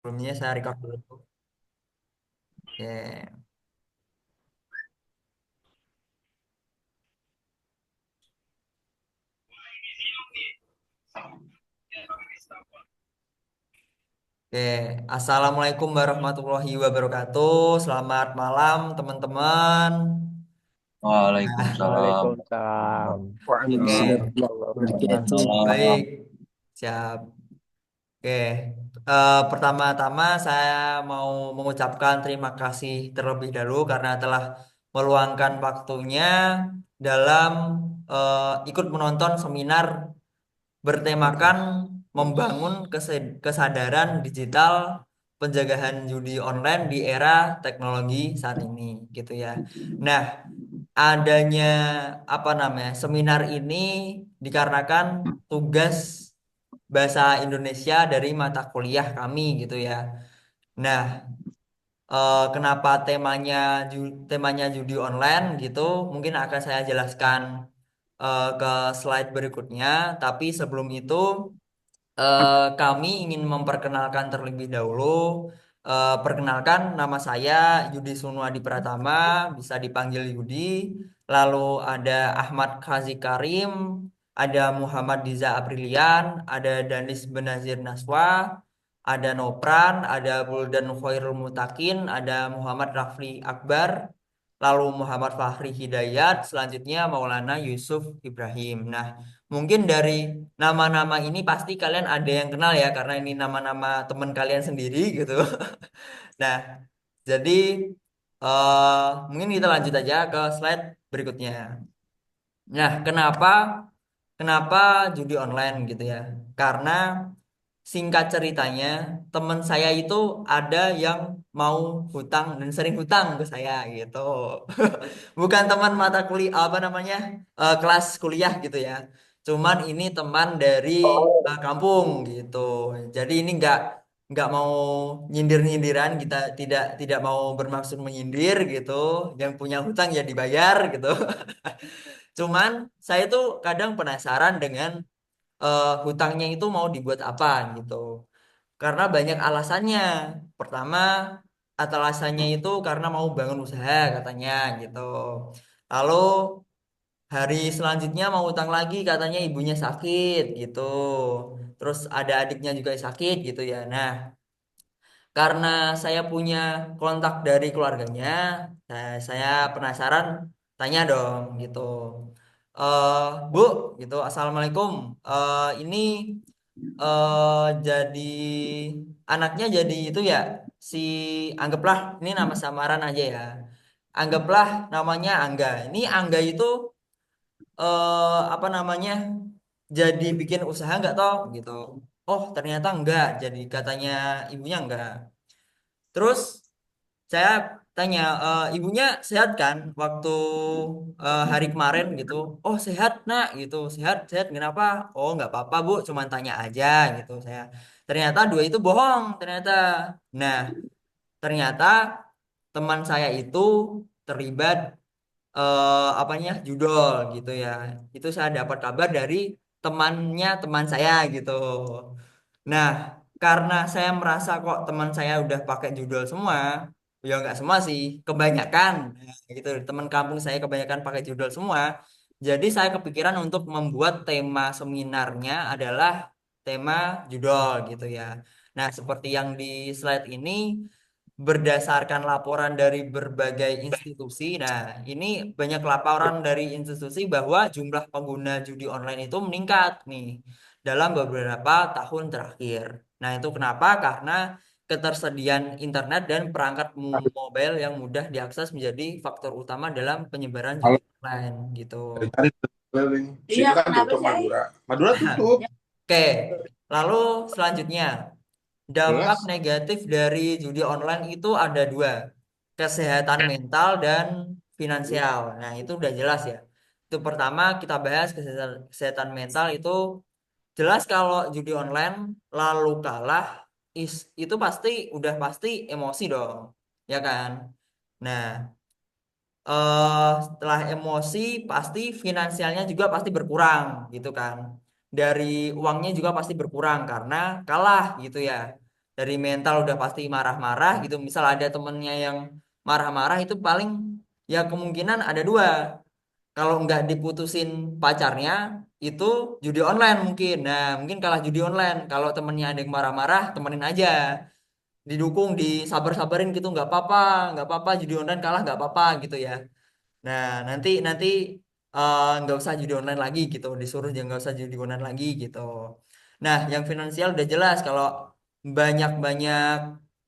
Sebelumnya saya record dulu. Oke. Oke. Assalamualaikum warahmatullahi wabarakatuh. Selamat malam, teman-teman. Waalaikumsalam. Waalaikumsalam. Oke, Waalaikumsalam Oke, warahmatullahi itu baik. wabarakatuh. Siap. Oke. Pertama-tama saya mau mengucapkan terima kasih terlebih dahulu karena telah meluangkan waktunya dalam ikut menonton seminar bertemakan membangun kesadaran digital penjagaan judi online di era teknologi saat ini gitu ya. Nah, adanya apa namanya seminar ini dikarenakan tugas bahasa Indonesia dari mata kuliah kami gitu ya. Nah, kenapa temanya judi online gitu? Mungkin akan saya jelaskan ke slide berikutnya. Tapi sebelum itu kami ingin memperkenalkan terlebih dahulu. Perkenalkan nama saya Yudi Sunuadi Pratama, bisa dipanggil Yudi. Lalu ada Ahmad Khazi Karim, ada Muhammad Diza Aprilian, ada Danis Benazir Naswa, ada Nopran, ada Buldan Khairul Mutakin, ada Muhammad Rafli Akbar, lalu Muhammad Fahri Hidayat, selanjutnya Maulana Yusuf Ibrahim. Nah, mungkin dari nama-nama ini pasti kalian ada yang kenal ya, karena ini nama-nama teman kalian sendiri gitu. Nah, jadi mungkin kita lanjut aja ke slide berikutnya. Nah, kenapa judi online gitu ya? Karena singkat ceritanya, teman saya itu ada yang mau hutang dan sering hutang ke saya gitu. Bukan teman mata kuliah apa namanya kelas kuliah gitu ya. Cuman ini teman dari kampung gitu. Jadi ini nggak mau nyindir-nyindiran, kita tidak mau bermaksud menyindir gitu. Yang punya hutang ya dibayar gitu. Cuman saya tuh kadang penasaran dengan hutangnya itu mau dibuat apa gitu. Karena banyak alasannya. Pertama, alasannya itu karena mau bangun usaha katanya gitu. Lalu hari selanjutnya mau utang lagi katanya ibunya sakit gitu. Terus ada adiknya juga sakit gitu ya. Nah, karena saya punya kontak dari keluarganya, saya penasaran tanya dong gitu. eh Bu, gitu, Assalamualaikum. Ini jadi anaknya jadi itu ya, si anggaplah ini nama samaran aja ya. Anggaplah namanya Angga. Ini Angga itu apa namanya jadi bikin usaha nggak toh gitu. Oh ternyata enggak, jadi katanya ibunya enggak. Terus saya tanya, ibunya sehat kan waktu hari kemarin gitu. Oh sehat nak gitu, sehat sehat. Kenapa? Oh nggak apa-apa bu, cuman tanya aja gitu saya. Ternyata dua itu bohong ternyata. Nah ternyata teman saya itu terlibat apanya judol gitu ya. Itu saya dapat kabar dari temannya teman saya gitu. Nah, karena saya merasa kok teman saya udah pakai judol semua, ya nggak semua sih, kebanyakan nah, gitu. Teman kampung saya kebanyakan pakai judol semua. Jadi saya kepikiran untuk membuat tema seminarnya adalah tema judol gitu ya. Nah, seperti yang di slide ini, berdasarkan laporan dari berbagai institusi. Nah, ini banyak laporan dari institusi bahwa jumlah pengguna judi online itu meningkat nih dalam beberapa tahun terakhir. Nah, itu kenapa? Karena ketersediaan internet dan perangkat mobile yang mudah diakses menjadi faktor utama dalam penyebaran judi Halo, online gitu. cari keliling. Situ kan tutup Madura. Madura tutup. Oke, lalu selanjutnya. Dampak Jelas. negatif dari judi online itu ada dua, kesehatan mental dan finansial. Nah, itu udah jelas ya. Itu pertama kita bahas kesehatan mental itu jelas kalau judi online lalu kalah itu pasti udah pasti emosi dong, ya kan? Nah, setelah emosi pasti finansialnya juga pasti berkurang gitu kan. Dari uangnya juga pasti berkurang karena kalah gitu ya. dari mental udah pasti marah-marah gitu. Misal ada temennya yang marah-marah itu paling ya kemungkinan ada dua. Kalau nggak diputusin pacarnya itu judi online mungkin. Nah, mungkin kalah judi online. Kalau temennya ada yang marah-marah, temenin aja. Didukung, disabar-sabarin gitu, nggak apa-apa, judi online kalah nggak apa-apa gitu ya. Nah, nanti nanti nggak usah judi online lagi gitu, disuruh jangan nggak usah judi online lagi gitu. Nah, yang finansial udah jelas kalau banyak-banyak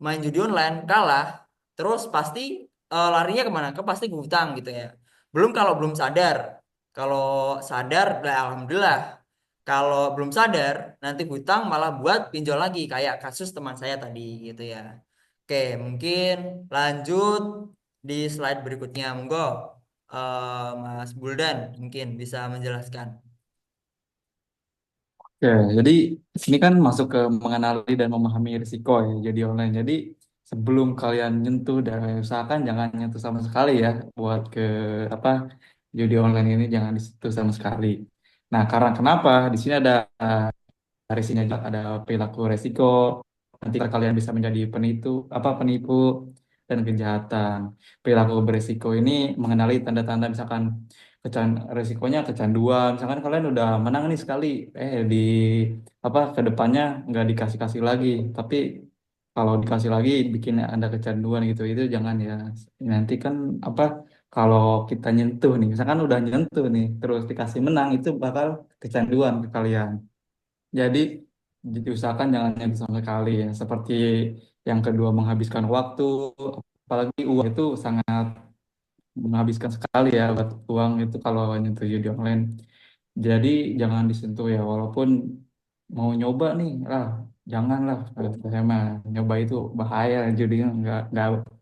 main judi online kalah, terus pasti larinya kemana? Ke pasti ke hutang gitu ya. Belum kalau belum sadar. Kalau sadar, lah alhamdulillah. Kalau belum sadar, nanti hutang malah buat pinjol lagi kayak kasus teman saya tadi gitu ya. Oke, mungkin lanjut di slide berikutnya. Monggo, Mas Buldan mungkin bisa menjelaskan. Ya, jadi sini kan masuk ke mengenali dan memahami risiko ya jadi online. Jadi sebelum kalian nyentuh dan usahakan jangan nyentuh sama sekali ya buat ke apa judi online ini jangan disentuh sama sekali. Nah, karena kenapa? Di sini ada risikonya juga, ada perilaku resiko. Nanti kalian bisa menjadi penipu dan kejahatan. Perilaku beresiko ini mengenali tanda-tanda misalkan resikonya kecanduan. Misalkan kalian udah menang nih sekali, di ke depannya nggak dikasih-kasih lagi. Tapi kalau dikasih lagi bikin Anda kecanduan gitu, itu jangan ya. Nanti kan apa kalau kita nyentuh nih, misalkan udah nyentuh nih, terus dikasih menang itu bakal kecanduan ke kalian. Jadi diusahakan jangan nyentuh sama sekali ya. Seperti yang kedua menghabiskan waktu, apalagi uang itu sangat menghabiskan sekali ya buat uang itu kalau nyentuh judi online. Jadi jangan disentuh ya walaupun mau nyoba nih lah janganlah kata saya mah nyoba itu bahaya judi nggak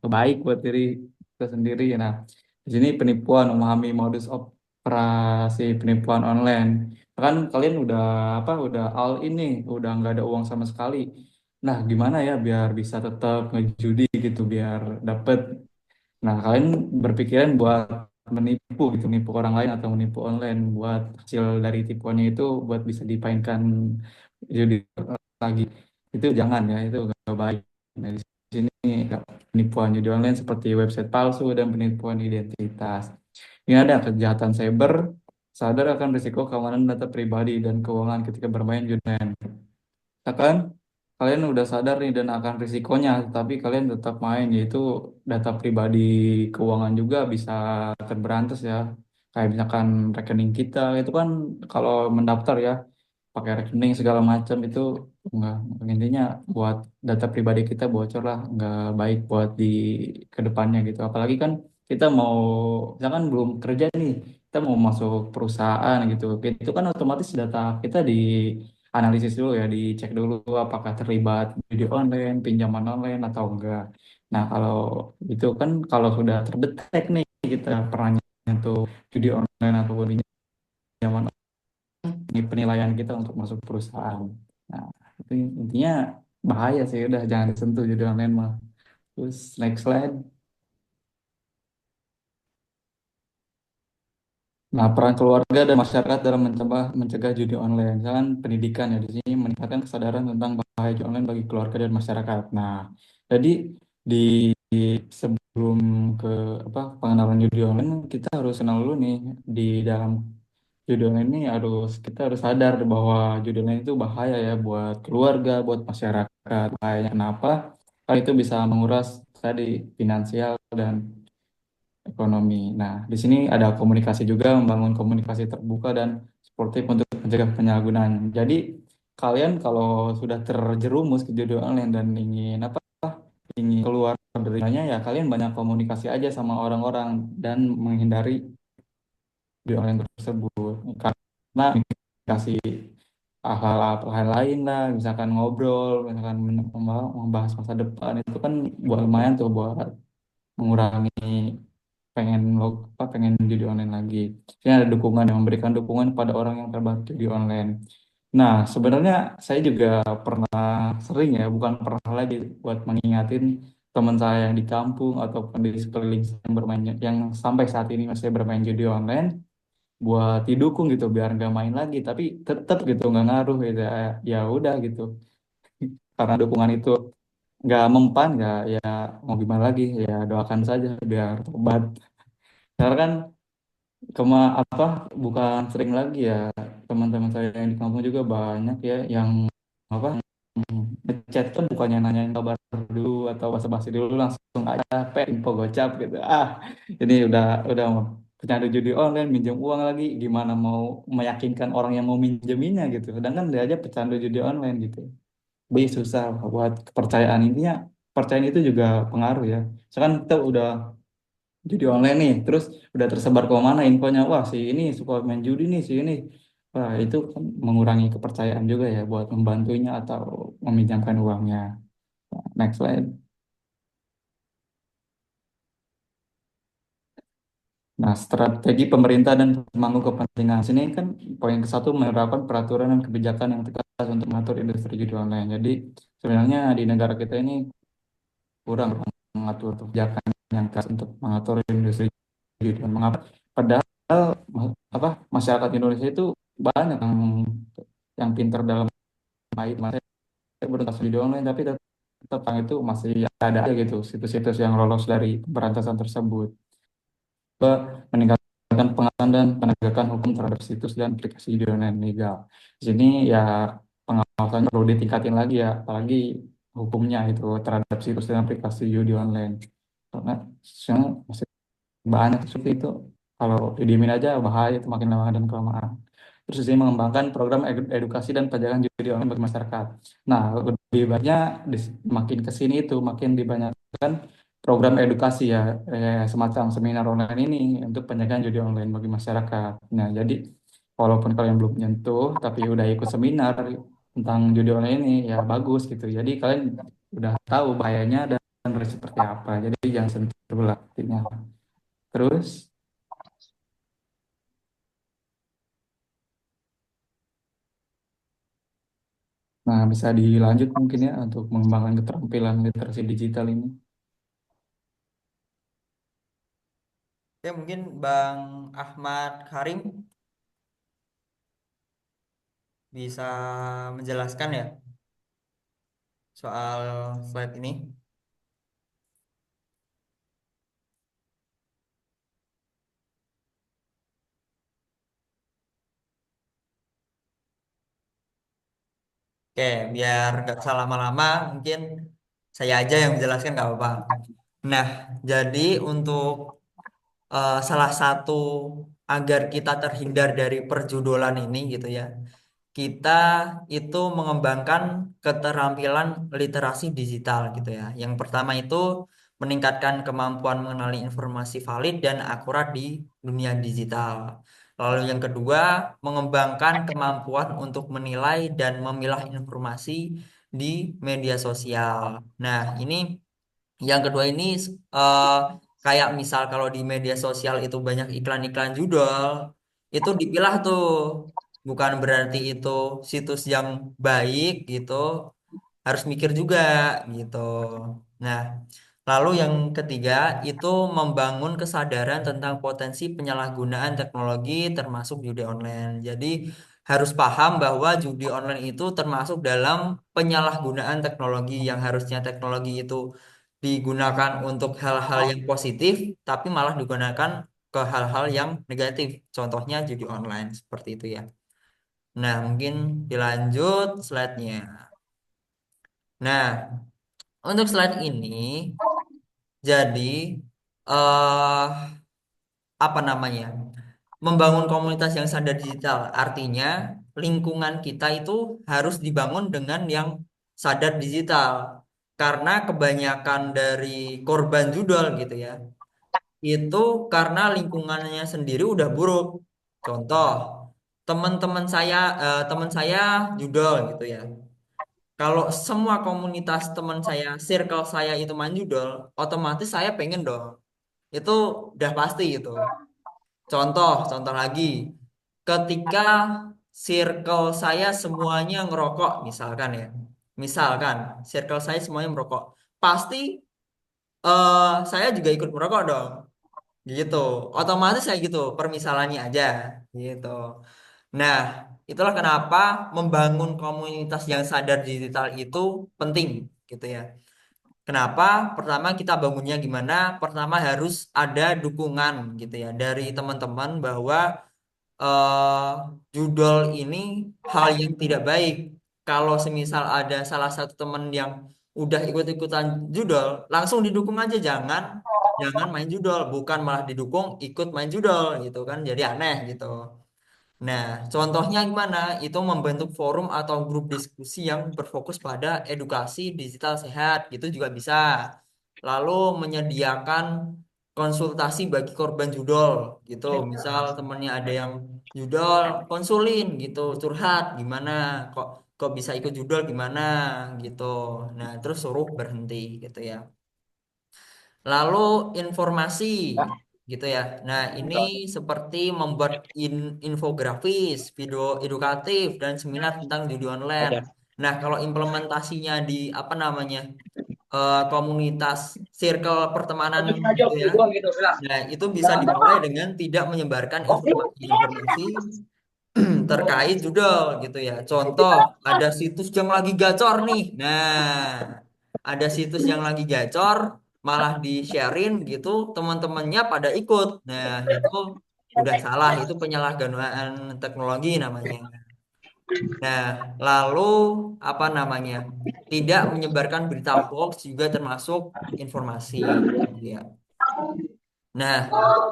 baik buat diri kita sendiri. Nah di sini penipuan memahami modus operasi penipuan online kan kalian udah all ini udah nggak ada uang sama sekali. Nah gimana ya biar bisa tetap ngejudi gitu biar dapet. Nah, kalian berpikiran buat menipu gitu, menipu orang lain atau menipu online buat hasil dari tipuannya itu buat bisa dipainkan judi lagi. Itu jangan ya, itu nggak baik. Nah, di sini penipuan judi online seperti website palsu dan penipuan identitas. Ini ada kejahatan cyber, sadar akan risiko keamanan data pribadi dan keuangan ketika bermain judi online. Misalkan kalian udah sadar nih dan akan risikonya, tapi kalian tetap main, yaitu data pribadi keuangan juga bisa terberantas ya. Kayak misalkan rekening kita itu kan kalau mendaftar ya pakai rekening segala macam itu enggak intinya buat data pribadi kita bocor lah nggak baik buat di kedepannya gitu. Apalagi kan kita mau misalkan belum kerja nih kita mau masuk perusahaan gitu, itu kan otomatis data kita di analisis dulu ya, dicek dulu apakah terlibat judi online, pinjaman online atau enggak. Nah, kalau itu kan kalau sudah terdetek nih kita pernah nyentuh judi online ataupun pinjaman ini penilaian kita untuk masuk perusahaan. Nah, itu intinya bahaya sih, udah jangan disentuh judi online mah. Terus next slide. Nah, peran keluarga dan masyarakat dalam mencegah judi online. Misalkan pendidikan ya di sini meningkatkan kesadaran tentang bahaya judi online bagi keluarga dan masyarakat. Nah, jadi di sebelum ke pengenalan judi online kita harus kenal dulu nih di dalam judi online ini kita harus sadar bahwa judi online itu bahaya ya buat keluarga, buat masyarakat. Bahayanya kenapa? Karena itu bisa menguras tadi finansial dan ekonomi. Nah, di sini ada komunikasi juga, membangun komunikasi terbuka dan sportif untuk mencegah penyalahgunaan. Jadi, kalian kalau sudah terjerumus ke judi online dan ingin keluar darinya ya kalian banyak komunikasi aja sama orang-orang dan menghindari judi online tersebut. Karena komunikasi hal-hal lain lah, misalkan ngobrol, misalkan membahas masa depan itu kan buat lumayan tuh buat mengurangi pengen judi online lagi. Ini ada dukungan yang memberikan dukungan pada orang yang terlibat judi online. Nah, sebenarnya saya juga pernah sering ya, bukan pernah lagi buat mengingatin teman saya yang di kampung ataupun di sekeliling saya yang bermain yang sampai saat ini masih bermain judi online buat didukung gitu biar nggak main lagi tapi tetap gitu nggak ngaruh gitu ya, ya udah gitu karena dukungan itu nggak mempan, nggak ya mau gimana lagi, ya doakan saja biar tobat. Karena kan apa bukan sering lagi ya, teman-teman saya yang di kampung juga banyak ya yang apa ngechat tuh bukannya nanyain kabar dulu atau basa-basi dulu, langsung aja info gocap gitu. Ini udah pecandu judi online, minjem uang lagi, gimana mau meyakinkan orang yang mau minjeminnya gitu, sedangkan dia aja pecandu judi online gitu. Jadi susah buat kepercayaan. Intinya kepercayaan itu juga pengaruh ya. Sekarang kita udah judi online nih, terus udah tersebar ke mana infonya, wah si ini suka main judi nih, si ini. Wah, itu kan mengurangi kepercayaan juga ya buat membantunya atau meminjamkan uangnya. Next slide. Nah, strategi pemerintah dan pemangku kepentingan. Sini kan poin ke satu, menerapkan peraturan dan kebijakan yang tegas untuk mengatur industri judi online. Jadi sebenarnya di negara kita ini kurang mengatur kebijakan yang tegas untuk mengatur industri judi online. Mengapa? Padahal apa masyarakat Indonesia itu banyak yang pintar dalam main. Saya berinteraksi di online, tapi tetap itu masih ada aja gitu situs-situs yang lolos dari pemberantasan tersebut. Kedua, meningkatkan pengawasan dan penegakan hukum terhadap situs dan aplikasi judi online legal. Di sini ya pengawasan perlu ditingkatin lagi ya, apalagi hukumnya itu terhadap situs dan aplikasi judi online. Karena sebenarnya masih banyak seperti itu. Kalau didiemin aja bahaya, itu makin lama dan kelamaan. Terus di sini mengembangkan program edukasi dan penjagaan judi online bagi masyarakat. Nah, lebih banyak makin ke sini itu makin dibanyakan program edukasi ya, semacam seminar online ini untuk penjagaan judi online bagi masyarakat. Nah, jadi walaupun kalian belum nyentuh, tapi udah ikut seminar tentang judi online ini, ya bagus gitu. Jadi kalian udah tahu bahayanya dan seperti apa. Jadi jangan sentuh dulu lah intinya. Terus, nah bisa dilanjut mungkin ya untuk mengembangkan keterampilan literasi digital ini. Ya mungkin Bang Ahmad Karim bisa menjelaskan ya soal slide ini. Oke, biar nggak usah lama-lama, mungkin saya aja yang menjelaskan nggak apa-apa. Nah, jadi untuk salah satu agar kita terhindar dari perjudolan ini gitu ya, kita itu mengembangkan keterampilan literasi digital gitu ya. Yang pertama itu meningkatkan kemampuan mengenali informasi valid dan akurat di dunia digital. Lalu yang kedua, mengembangkan kemampuan untuk menilai dan memilah informasi di media sosial. Nah, ini yang kedua ini eh, kayak misal kalau di media sosial itu banyak iklan-iklan judul, itu dipilah tuh. Bukan berarti itu situs yang baik gitu, harus mikir juga gitu. Nah, lalu yang ketiga itu membangun kesadaran tentang potensi penyalahgunaan teknologi termasuk judi online. Jadi harus paham bahwa judi online itu termasuk dalam penyalahgunaan teknologi yang harusnya teknologi itu digunakan untuk hal-hal yang positif, tapi malah digunakan ke hal-hal yang negatif. Contohnya judi online seperti itu ya. Nah, mungkin dilanjut slide-nya. Nah, untuk slide ini, jadi eh apa namanya? Membangun komunitas yang sadar digital. Artinya, lingkungan kita itu harus dibangun dengan yang sadar digital. Karena kebanyakan dari korban judol gitu ya, itu karena lingkungannya sendiri udah buruk. Contoh, teman saya judol gitu ya. Kalau semua komunitas teman saya, circle saya itu main judol, otomatis saya pengen dong. Itu udah pasti itu. Contoh lagi, ketika circle saya semuanya ngerokok, misalkan ya, misalkan circle saya semuanya merokok, pasti saya juga ikut merokok dong, gitu. Otomatis kayak gitu, permisalannya aja, gitu. Nah, itulah kenapa membangun komunitas yang sadar digital itu penting, gitu ya. Kenapa? Pertama kita bangunnya gimana? Pertama harus ada dukungan gitu ya dari teman-teman bahwa eh, judol ini hal yang tidak baik. Kalau semisal ada salah satu teman yang udah ikut-ikutan judol, langsung didukung aja, jangan main judol, bukan malah didukung ikut main judol gitu kan, jadi aneh gitu. Nah, contohnya gimana? Itu membentuk forum atau grup diskusi yang berfokus pada edukasi digital sehat, gitu juga bisa. Lalu menyediakan konsultasi bagi korban judol, gitu. Misal temennya ada yang judol, konsulin gitu, curhat gimana, kok kok bisa ikut judol gimana, gitu. Nah, terus suruh berhenti, gitu ya. Lalu informasi gitu ya. Nah, ini seperti membuat infografis, video edukatif dan seminar tentang judi online. Nah, kalau implementasinya di apa namanya? Komunitas circle pertemanan gitu ya. Nah, itu bisa dimulai dengan tidak menyebarkan informasi terkait judul gitu ya. Contoh, ada situs yang lagi gacor nih. Nah, ada situs yang lagi gacor, malah di-sharein gitu, teman-temannya pada ikut. Nah, itu udah salah, itu penyalahgunaan teknologi namanya. Nah, lalu apa namanya? Tidak menyebarkan berita hoax juga termasuk informasi gitu ya. Nah,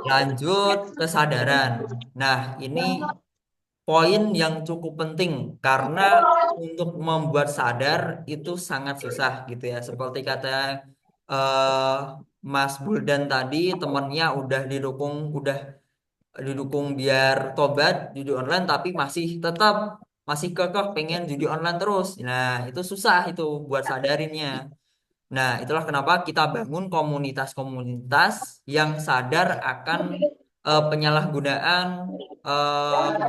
lanjut kesadaran. Nah, ini poin yang cukup penting karena untuk membuat sadar itu sangat susah gitu ya. Seperti kata eh, Mas Buldan tadi, temennya udah didukung biar tobat judi online tapi masih kekeh pengen judi online terus. Nah, itu susah itu buat sadarinnya. Nah, itulah kenapa kita bangun komunitas-komunitas yang sadar akan penyalahgunaan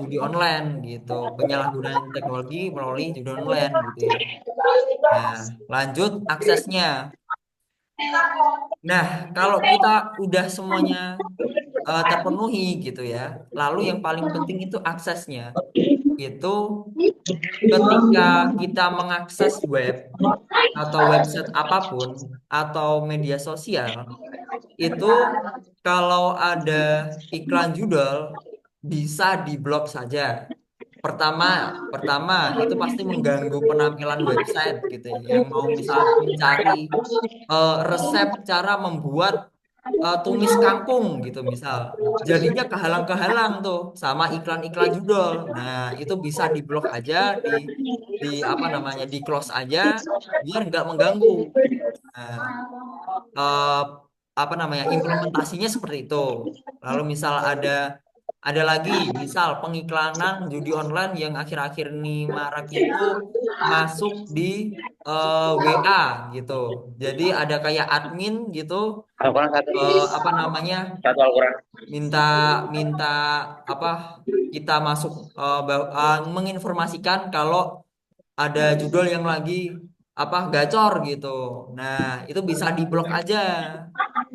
judi online gitu, penyalahgunaan teknologi melalui judi online gitu ya. Nah, lanjut aksesnya. Nah, kalau kita udah semuanya terpenuhi gitu ya, lalu yang paling penting itu aksesnya. Itu ketika kita mengakses web atau website apapun atau media sosial, itu kalau ada iklan judul bisa diblok saja. Pertama, pertama itu pasti mengganggu penampilan website gitu ya. Yang mau misal mencari resep cara membuat tumis kangkung gitu misal. Jadinya kehalang-kehalang tuh sama iklan-iklan judul. Nah, itu bisa diblok aja, di apa namanya, di close aja biar nggak mengganggu. Nah, eh, apa namanya, implementasinya seperti itu. Lalu misal ada lagi misal pengiklanan judi online yang akhir-akhir ini marak itu masuk di WA gitu. Jadi ada kayak admin gitu, Al-Quran satu. apa namanya, Satu Al-Quran. minta minta apa, kita masuk, menginformasikan kalau ada judul yang lagi apa gacor gitu. Nah, itu bisa diblok aja,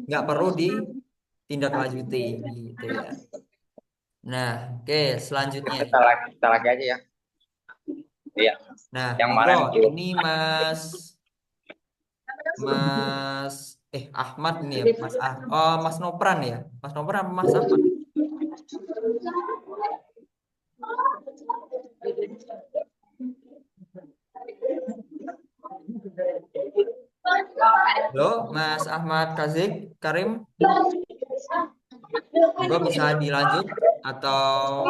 nggak perlu ditindaklanjuti gitu ya. Nah, oke, selanjutnya. Kita lagi aja ya. Iya. Nah, Yang mana monggo, nih dulu? ini Mas Mas Ahmad nih ya, oh, Mas Nopran ya, Mas Nopran apa Mas Ahmad? Halo, Mas Ahmad Kazik Karim, monggo bisa dilanjut atau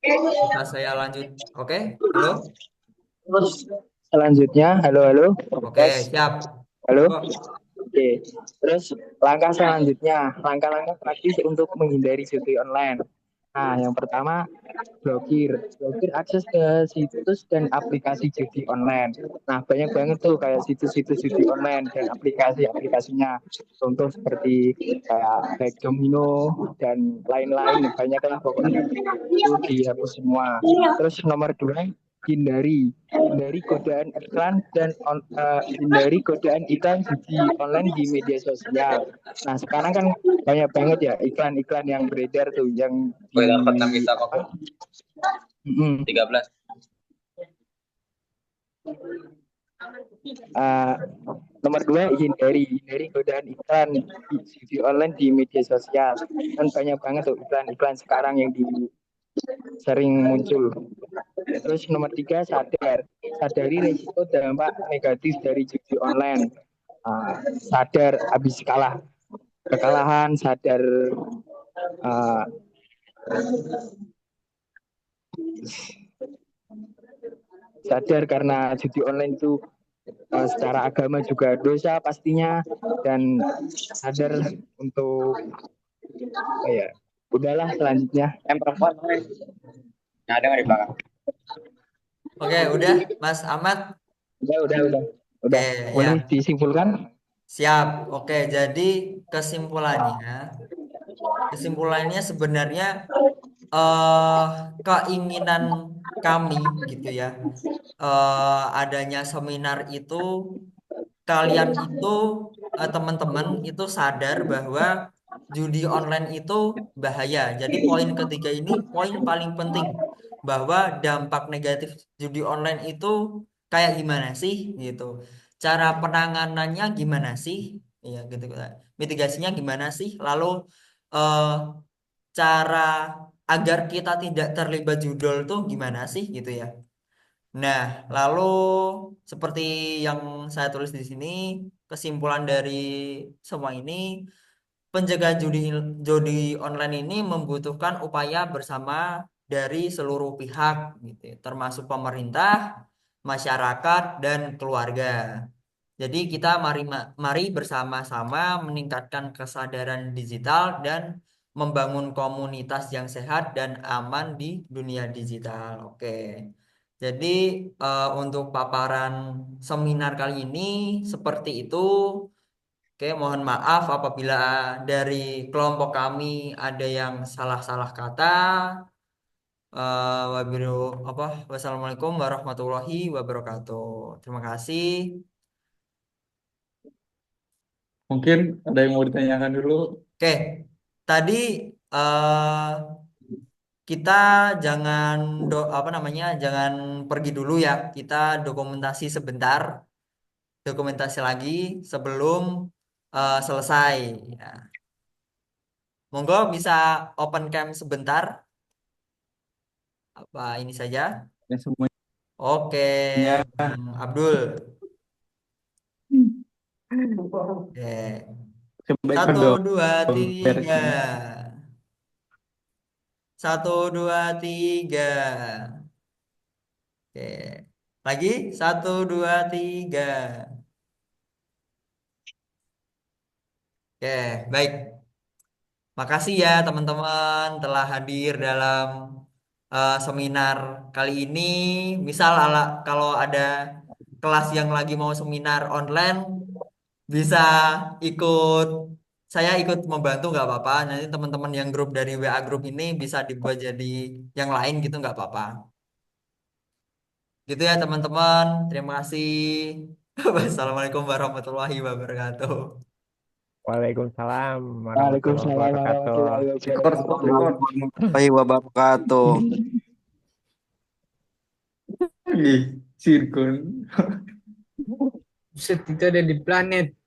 bisa saya lanjut? Oke, halo, Terus selanjutnya, halo, halo, oke, tes, siap, halo. monggo. Oke, terus langkah selanjutnya, langkah-langkah praktis untuk menghindari judi online. Nah, yang pertama, blokir akses ke situs dan aplikasi judi online. Nah, banyak banget tuh kayak situs-situs judi online dan aplikasi-aplikasinya. Contoh seperti kayak Back Domino dan lain-lain, banyak lah pokoknya itu dihapus semua. Terus nomor dua, hindari godaan iklan dan hindari godaan iklan judi online di media sosial. Nah, sekarang kan banyak banget ya iklan-iklan yang beredar tuh yang Gue di dapat 6 bisa kok. apa? 13. Uh, Nomor dua, hindari godaan iklan di judi online di media sosial. Kan banyak banget tuh iklan-iklan sekarang yang sering muncul. Terus nomor tiga, sadari resiko dampak negatif dari judi online. Sadar habis kekalahan, uh, sadar karena judi online itu secara agama juga dosa pastinya, dan sadar untuk ya udahlah selanjutnya. Yang perempuan mana? Nah, ada nggak di belakang? Oke, udah Mas Ahmad. Udah. Oke, ya. Boleh disimpulkan? Siap. Oke, jadi kesimpulannya kesimpulannya sebenarnya eh keinginan kami gitu ya. Adanya seminar itu kalian itu teman-teman itu sadar bahwa judi online itu bahaya. Jadi poin ketiga ini poin paling penting bahwa dampak negatif judi online itu kayak gimana sih gitu. Cara penanganannya gimana sih? Iya gitu. Mitigasinya gimana sih? Lalu eh, cara agar kita tidak terlibat judol tuh gimana sih gitu ya. Nah, lalu seperti yang saya tulis di sini, kesimpulan dari semua ini, penjagaan judi online ini membutuhkan upaya bersama dari seluruh pihak, gitu, ya, termasuk pemerintah, masyarakat, dan keluarga. Jadi kita mari bersama-sama meningkatkan kesadaran digital dan membangun komunitas yang sehat dan aman di dunia digital. Oke. Jadi untuk paparan seminar kali ini seperti itu. Oke, mohon maaf apabila dari kelompok kami ada yang salah-salah kata. Wassalamualaikum warahmatullahi wabarakatuh. Terima kasih. Mungkin ada yang mau ditanyakan dulu. Oke, tadi eh kita jangan jangan pergi dulu ya. Kita dokumentasi sebentar, dokumentasi lagi sebelum selesai. Ya. Monggo bisa open cam sebentar. Apa ini saja? Ya semuanya Oke, Abdul. Oke. kebaikan Satu, dong. dua, Biar tiga. ini. Satu, dua, tiga. Oke. Lagi. Satu, dua, tiga. Oke, baik. Makasih ya teman-teman telah hadir dalam seminar kali ini. Misal kalau ada kelas yang lagi mau seminar online, bisa ikut, saya ikut membantu nggak apa-apa. Nanti teman-teman yang grup dari WA grup ini bisa dibuat jadi yang lain gitu nggak apa-apa. Gitu ya teman-teman. Terima kasih. Wassalamualaikum warahmatullahi wabarakatuh. Waalaikumsalam warahmatullahi Waalaikumsalam wabarakatuh. warahmatullahi Record, record. wabarakatuh. Warahmatullahi wabarakatuh. Lagi, Sirkun. Buset, itu ada di planet.